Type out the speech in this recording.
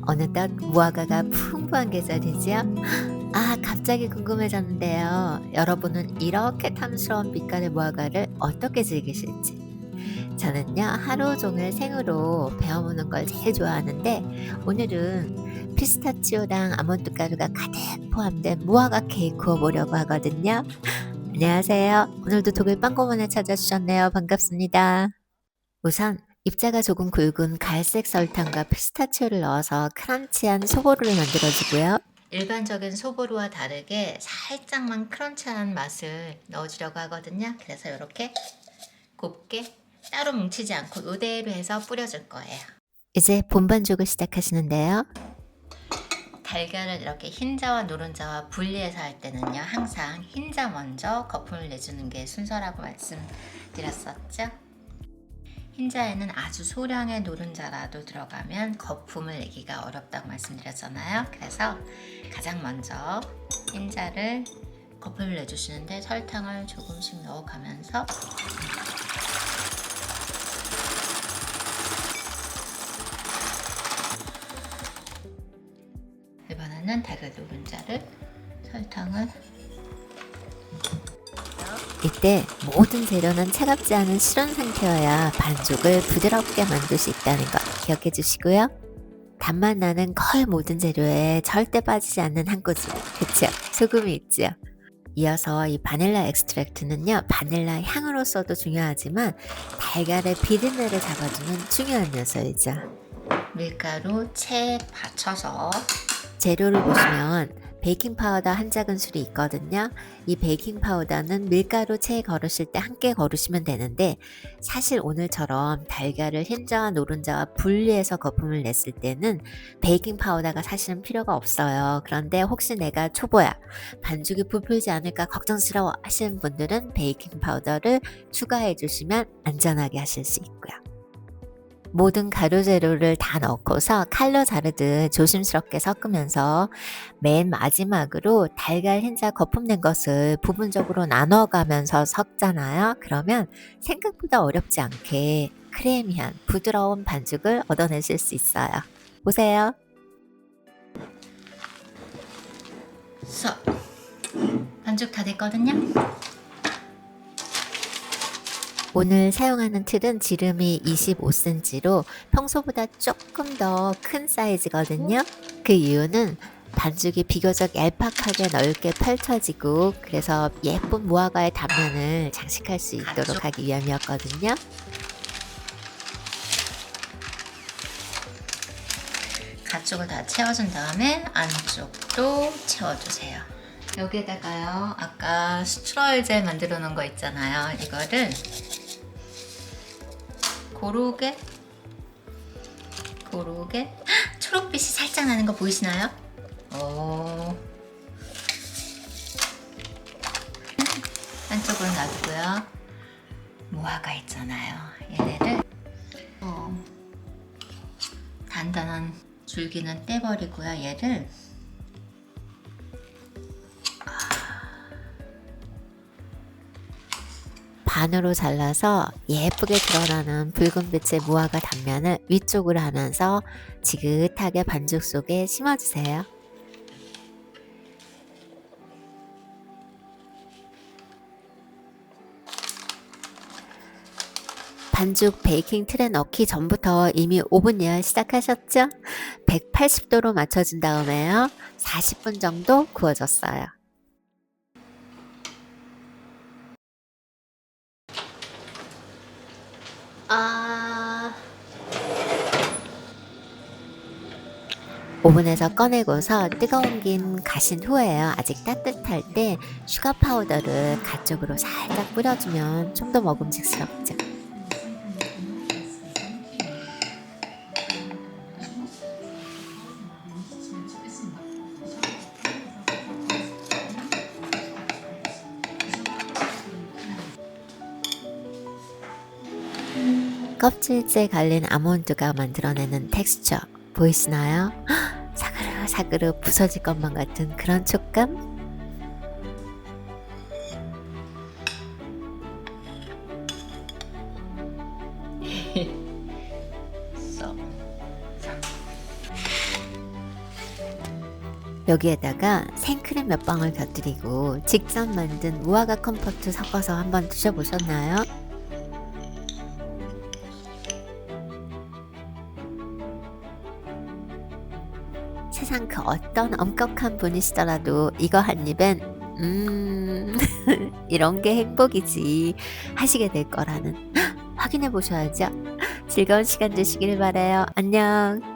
어느덧 무화과가 풍부한 계절이지요. 갑자기 궁금해졌는데요. 여러분은 이렇게 탐스러운 빛깔의 무화과를 어떻게 즐기실지. 저는요, 하루 종일 생으로 베어 무는 걸 제일 좋아하는데, 오늘은 피스타치오랑 아몬드 가루가 가득 포함된 무화과 케이크 구워보려고 하거든요. 안녕하세요. 오늘도 독일 빵고문에 찾아주셨네요. 반갑습니다. 우선 입자가 조금 굵은 갈색 설탕과 피스타치오를 넣어서 크런치한 소보루를 만들어주고요. 일반적인 소보루와 다르게 살짝만 크런치한 맛을 넣어주려고 하거든요. 그래서 이렇게 곱게 따로 뭉치지 않고 이대로 해서 뿌려줄 거예요. 이제 본반죽을 시작하시는데요. 달걀을 이렇게 흰자와 노른자와 분리해서 할 때는요, 항상 흰자 먼저 거품을 내주는 게 순서라고 말씀드렸었죠. 흰자에는 아주 소량의 노른자라도 들어가면 거품을 내기가 어렵다고 말씀드렸잖아요. 그래서 가장 먼저 흰자를 거품을 내주시는데 설탕을 조금씩 넣어가면서 이번에는 달걀 노른자를 설탕을 이때 모든 재료는 차갑지 않은 실온 상태여야 반죽을 부드럽게 만들 수 있다는 거 기억해 주시고요. 단맛 나는 거의 모든 재료에 절대 빠지지 않는 한 꼬집, 그쵸? 소금이 있죠. 이어서 이 바닐라 엑스트랙트는요, 바닐라 향으로서도 중요하지만 달걀의 비린내를 잡아주는 중요한 요소이죠. 밀가루 채 받쳐서 재료를 보시면 베이킹 파우더 한 작은술이 있거든요. 이 베이킹 파우더는 밀가루 채에 거르실 때 함께 거르시면 되는데, 사실 오늘처럼 달걀을 흰자와 노른자와 분리해서 거품을 냈을 때는 베이킹 파우더가 사실은 필요가 없어요. 그런데 혹시 내가 초보야, 반죽이 부풀지 않을까 걱정스러워 하시는 분들은 베이킹 파우더를 추가해 주시면 안전하게 하실 수 있고요. 모든 가루 재료를 다 넣고서 칼로 자르듯 조심스럽게 섞으면서 맨 마지막으로 달걀 흰자 거품 낸 것을 부분적으로 나눠가면서 섞잖아요. 그러면 생각보다 어렵지 않게 크리미한 부드러운 반죽을 얻어내실 수 있어요. 보세요. 반죽 다 됐거든요. 오늘 사용하는 틀은 지름이 25cm로 평소보다 조금 더 큰 사이즈거든요. 그 이유는 반죽이 비교적 얄팍하게 넓게 펼쳐지고, 그래서 예쁜 무화과의 단면을 장식할 수 있도록 하기 위함이었거든요. 가쪽을 다 채워준 다음에 안쪽도 채워주세요. 여기에다가요, 아까 스트로이젤 만들어 놓은 거 있잖아요. 이거를 고르게 초록빛이 살짝 나는 거 보이시나요? 한쪽으로 놔두고요. 무화과 있잖아요. 얘네를 단단한 줄기는 떼버리고요. 얘를 반으로 잘라서 예쁘게 드러나는 붉은빛의 무화과 단면을 위쪽으로 하면서 지긋하게 반죽 속에 심어주세요. 반죽 베이킹 틀에 넣기 전부터 이미 오븐 예열 시작하셨죠? 180도로 맞춰준 다음에요, 40분 정도 구워줬어요. 오븐에서 꺼내고서 뜨거운 김 가신 후에요, 아직 따뜻할 때 슈가 파우더를 가쪽으로 살짝 뿌려주면 좀 더 먹음직스럽죠. 껍질째 갈린 아몬드가 만들어내는 텍스처 보이시나요? 사그르사그르 부서질 것만 같은 그런 촉감? 여기에다가 생크림 몇 방울 곁들이고 직접 만든 무화과 컴포트 섞어서 한번 드셔보셨나요? 세상 그 어떤 엄격한 분이시더라도 이거 한 입엔 이런 게 행복이지 하시게 될 거라는 확인해 보셔야죠. 즐거운 시간 되시길 바라요. 안녕.